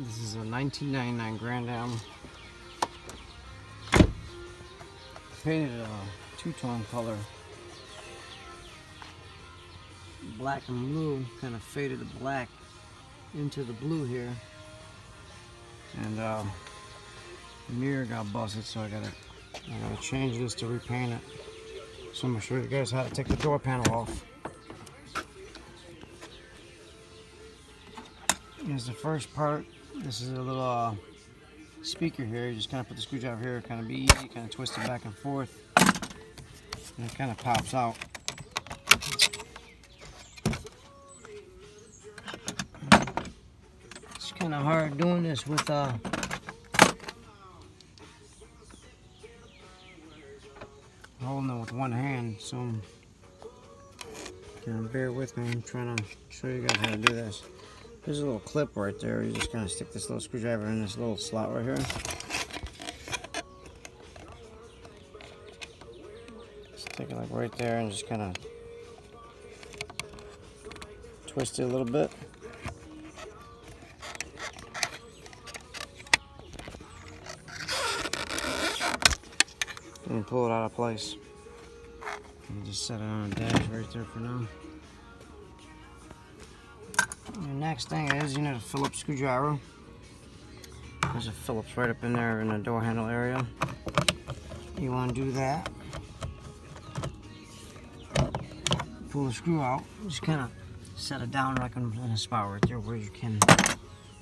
This is a 1999 Grand Am. Painted a two-tone color. Black and blue, kind of faded the black into the blue here. And the mirror got busted, so I gotta change this to repaint it. So I'm gonna show you guys how to take the door panel off. Here's the first part. This is a little speaker here. You just kind of put the screwdriver here, kind of be easy, kind of twist it back and forth, and it kind of pops out. It's kind of hard doing this with holding it with one hand, so kind of bear with me. I'm trying to show you guys how to do this. There's a little clip right there. You just kind of stick this little screwdriver in this little slot right here. Stick it like right there and just kind of twist it a little bit. And pull it out of place. And just set it on a dash right there for now. The next thing is you need a Phillips screwdriver. There's a Phillips right up in there in the door handle area. You want to do that. Pull the screw out. Just kind of set it down like in a spot right there where you can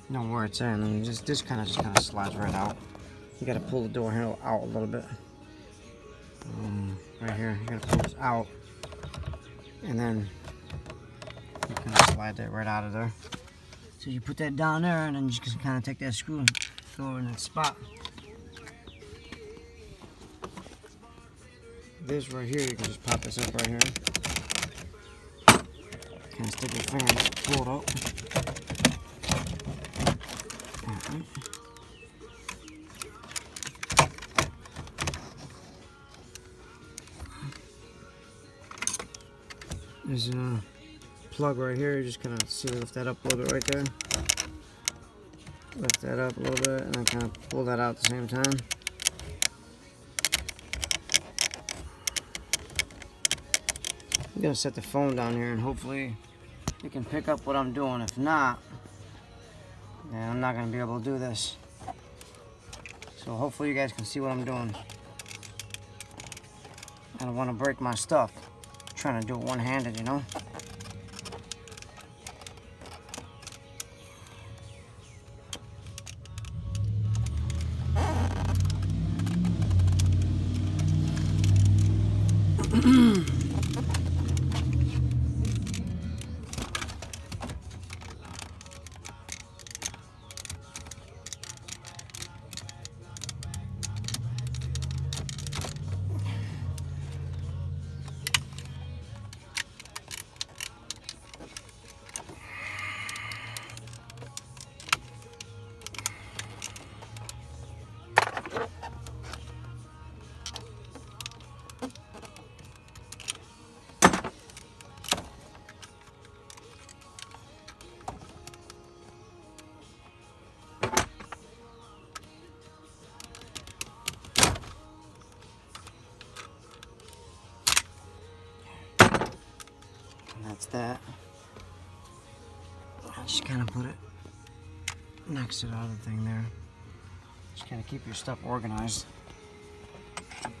know where it's in. And this kind of slides right out. You got to pull the door handle out a little bit. Right here, you got to pull this out, and then you kind of slide that right out of there. So you put that down there, and then you just kind of take that screw and go in that spot. This right here, you can just pop this up right here. Kind of stick your finger and pull it out. There's a plug right here. You just kind of lift that up a little bit right there. Lift that up a little bit and then kind of pull that out at the same time. I'm going to set the phone down here and hopefully it can pick up what I'm doing. If not, then I'm not going to be able to do this. So hopefully you guys can see what I'm doing. I don't want to break my stuff. Trying to do it one-handed, you know. That's that. I just kind of put it next to the other thing there. Just kind of keep your stuff organized.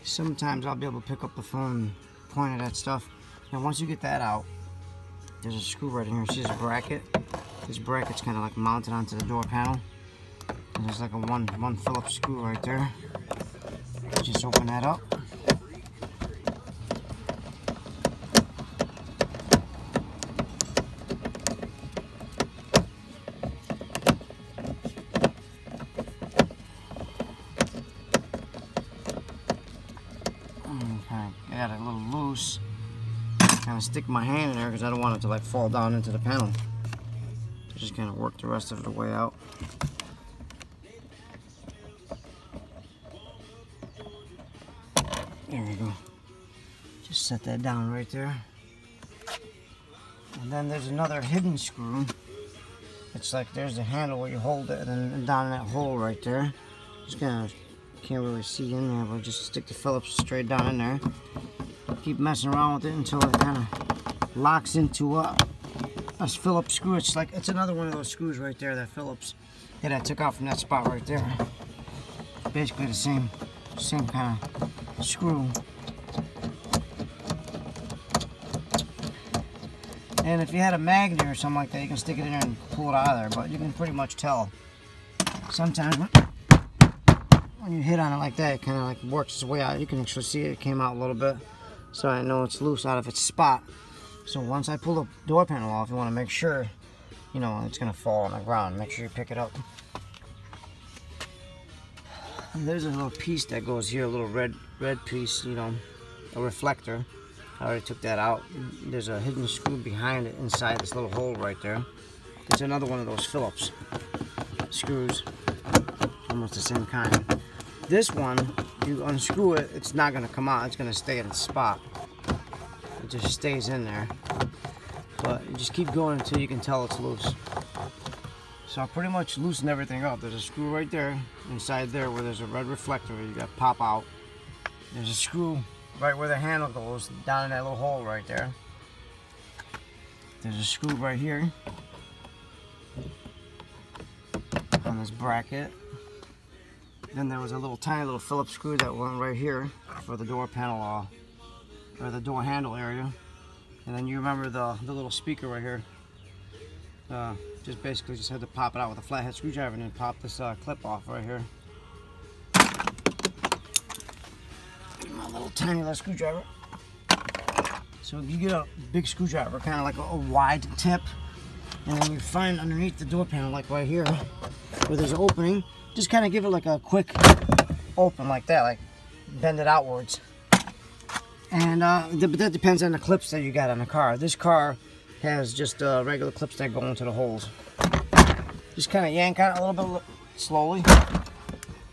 Sometimes I'll be able to pick up the phone and point at that stuff. Now once you get that out, there's a screw right in here. See this bracket? This bracket's kind of like mounted onto the door panel. And there's like a one Phillips screw right there. Just open that up. I got it a little loose. Kind of stick my hand in there because I don't want it to like fall down into the panel. So just kind of work the rest of the way out. There we go. Just set that down right there. And then there's another hidden screw it's like there's the handle where you hold it, and then down in that hole right there. Just gonna, can't really see in there, but just stick the Phillips straight down in there. Keep messing around with it until it kind of locks into a Phillips screw. It's like, it's another one of those screws right there, that Phillips that I took out from that spot right there. Basically the same kind of screw. And if you had a magnet or something like that, you can stick it in there and pull it out of there, but you can pretty much tell. Sometimes when you hit on it like that, it kind of like works its way out. You can actually see it came out a little bit, so I know it's loose out of its spot. So once I pull the door panel off, you want to make sure, you know, it's going to fall on the ground. Make sure you pick it up. And there's a little piece that goes here, a little red piece, you know, a reflector. I already took that out. There's a hidden screw behind it inside this little hole right there. It's another one of those Phillips screws, almost the same kind. This one, you unscrew it, it's not going to come out. It's going to stay in its spot. It just stays in there. But you just keep going until you can tell it's loose. So I pretty much loosened everything up. There's a screw right there, inside there where there's a red reflector you got to pop out. There's a screw right where the handle goes, down in that little hole right there. There's a screw right here on this bracket. Then there was a little tiny little Phillips screw that went right here for the door panel or the door handle area. And then you remember the little speaker right here. Just basically just had to pop it out with a flathead screwdriver and then pop this clip off right here. My little tiny little screwdriver. So you get a big screwdriver, kind of like a wide tip, and then you find underneath the door panel, like right here, where there's an opening, just kind of give it like a quick open like that, like bend it outwards. And but that depends on the clips that you got on the car. This car has just regular clips that go into the holes. Just kind of yank on it a little bit slowly,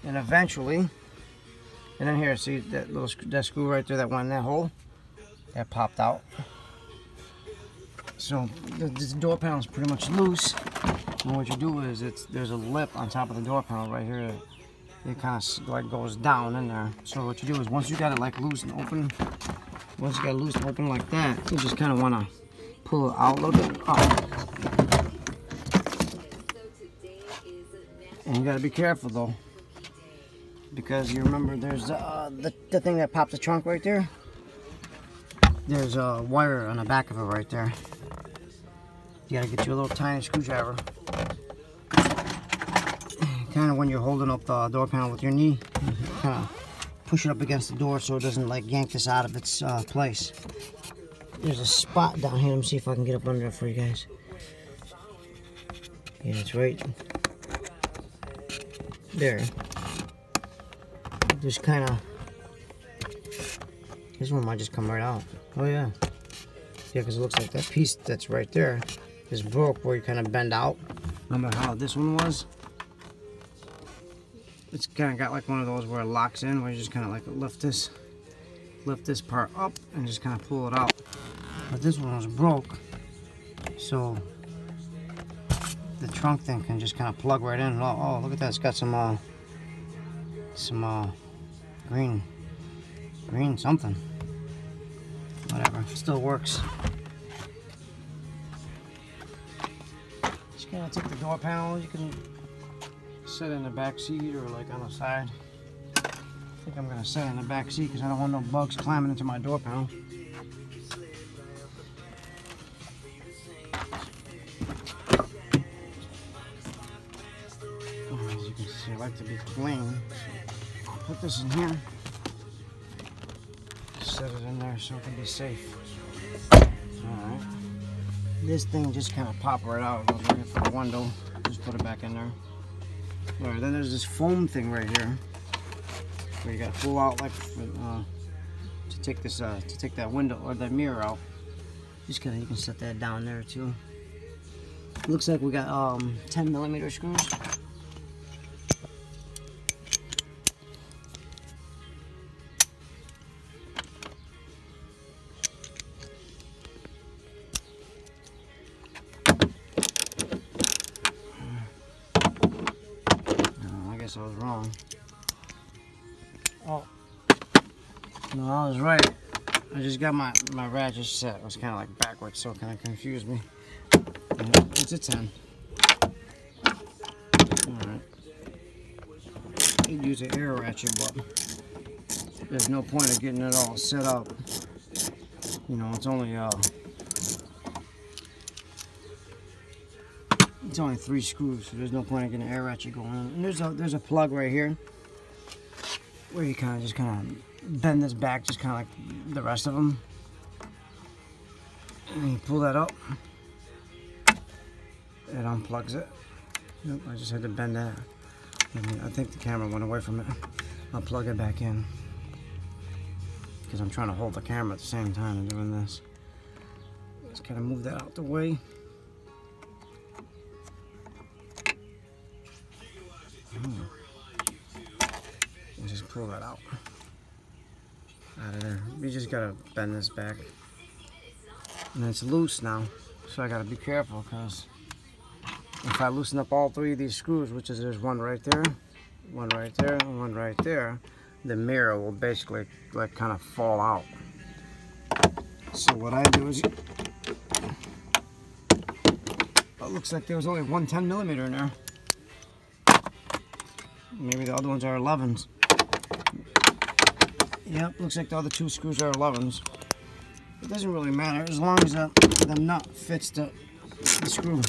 and eventually. And then here, see that little screw right there that went in that hole? That popped out. So this door panel is pretty much loose. And what you do is there's a lip on top of the door panel right here. It kind of like goes down in there. So what you do is once you got it like loose and open, once you got it loose and open like that, you just kind of want to pull it out a little bit. And you got to be careful though, because you remember there's the thing that pops the trunk right there. There's a wire on the back of it right there. You gotta get you a little tiny screwdriver. Kind of when you're holding up the door panel with your knee, kind of push it up against the door so it doesn't like yank this out of its place. There's a spot down here. Let me see if I can get up under it for you guys. Yeah, it's right there. Just kind of, this one might just come right out. Oh yeah, yeah, because it looks like that piece that's right there is broke where you kind of bend out. Remember how this one was? It's kind of got like one of those where it locks in, where you just kind of like lift this part up and just kind of pull it out. But this one was broke, so the trunk thing can just kind of plug right in. Oh, look at that! It's got some green something. Whatever, it still works. Just gonna take the door panel. You can sit in the back seat or like on the side. I think I'm gonna sit in the back seat because I don't want no bugs climbing into my door panel. As you can see, I like to be clean. So I'll put this in here. Set it in there so it can be safe. Alright. This thing just kind of popped right out. Goes right here for the window. Just put it back in there. Alright, then there's this foam thing right here where you gotta pull out like to take this to take that window or that mirror out. Just kinda, you can set that down there too. Looks like we got 10mm screws. guess I was wrong. Oh. No, I was right. I just got my ratchet set. It was kind of like backwards, so it kind of confused me. It's a 10. Alright. You'd use an air ratchet, but there's no point of getting it all set up. You know, it's only 3 screws, so there's no point in getting an air ratchet going on. And there's a plug right here where you kind of bend this back, just kind of like the rest of them, and you pull that up. It unplugs it. Nope, I just had to bend that. I think the camera went away from it. I'll plug it back in because I'm trying to hold the camera at the same time and doing this. Just kind of move that out the way. And just pull that out of there. You just gotta bend this back, and it's loose now, so I gotta be careful, because if I loosen up all 3 of these screws, which is there's one right there, one right there, and one right there, the mirror will basically like kind of fall out. So what I do is, it looks like there was only one 10mm in there. Maybe the other ones are 11s. Yep, looks like the other 2 screws are 11s. It doesn't really matter as long as the nut fits the screw.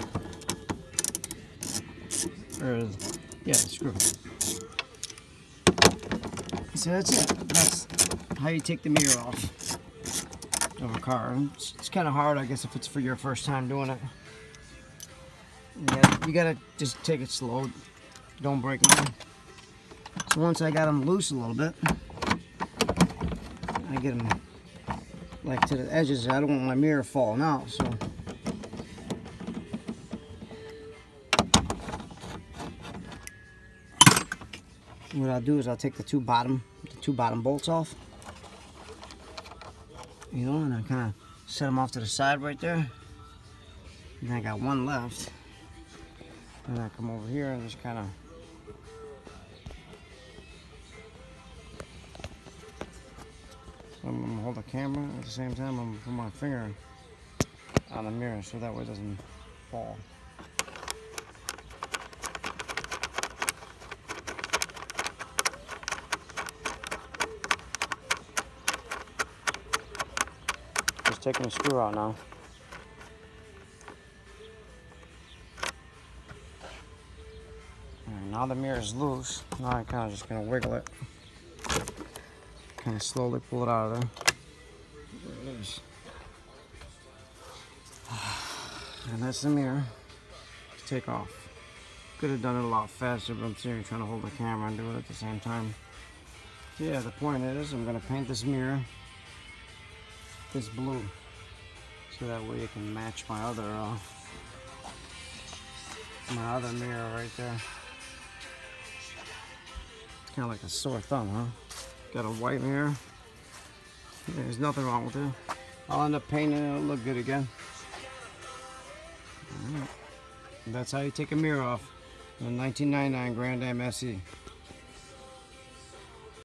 Or, yeah, the screw. So that's it. That's how you take the mirror off of a car. It's kind of hard, I guess, if it's for your first time doing it. You gotta just take it slow. Don't break them. So once I got them loose a little bit, I get them like to the edges. I don't want my mirror falling out, so what I'll do is I'll take the two bottom bolts off, you know, and I kind of set them off to the side right there. And I got one left, and I come over here and just kind of I'm going to hold the camera at the same time. I'm going to put my finger on the mirror so that way it doesn't fall. Just taking the screw out now. Alright, now the mirror is loose. Now I'm kind of just going to wiggle it. Kind of slowly pull it out of there. There it is. And that's the mirror to take off. Could have done it a lot faster, but I'm sitting here trying to hold the camera and do it at the same time. Yeah, the point is I'm going to paint this mirror this blue, so that way it can match my other mirror right there. It's kind of like a sore thumb, huh? Got a white mirror. There's nothing wrong with it. I'll end up painting it. It'll look good again. All right. That's how you take a mirror off in a 1999 Grand Am SE.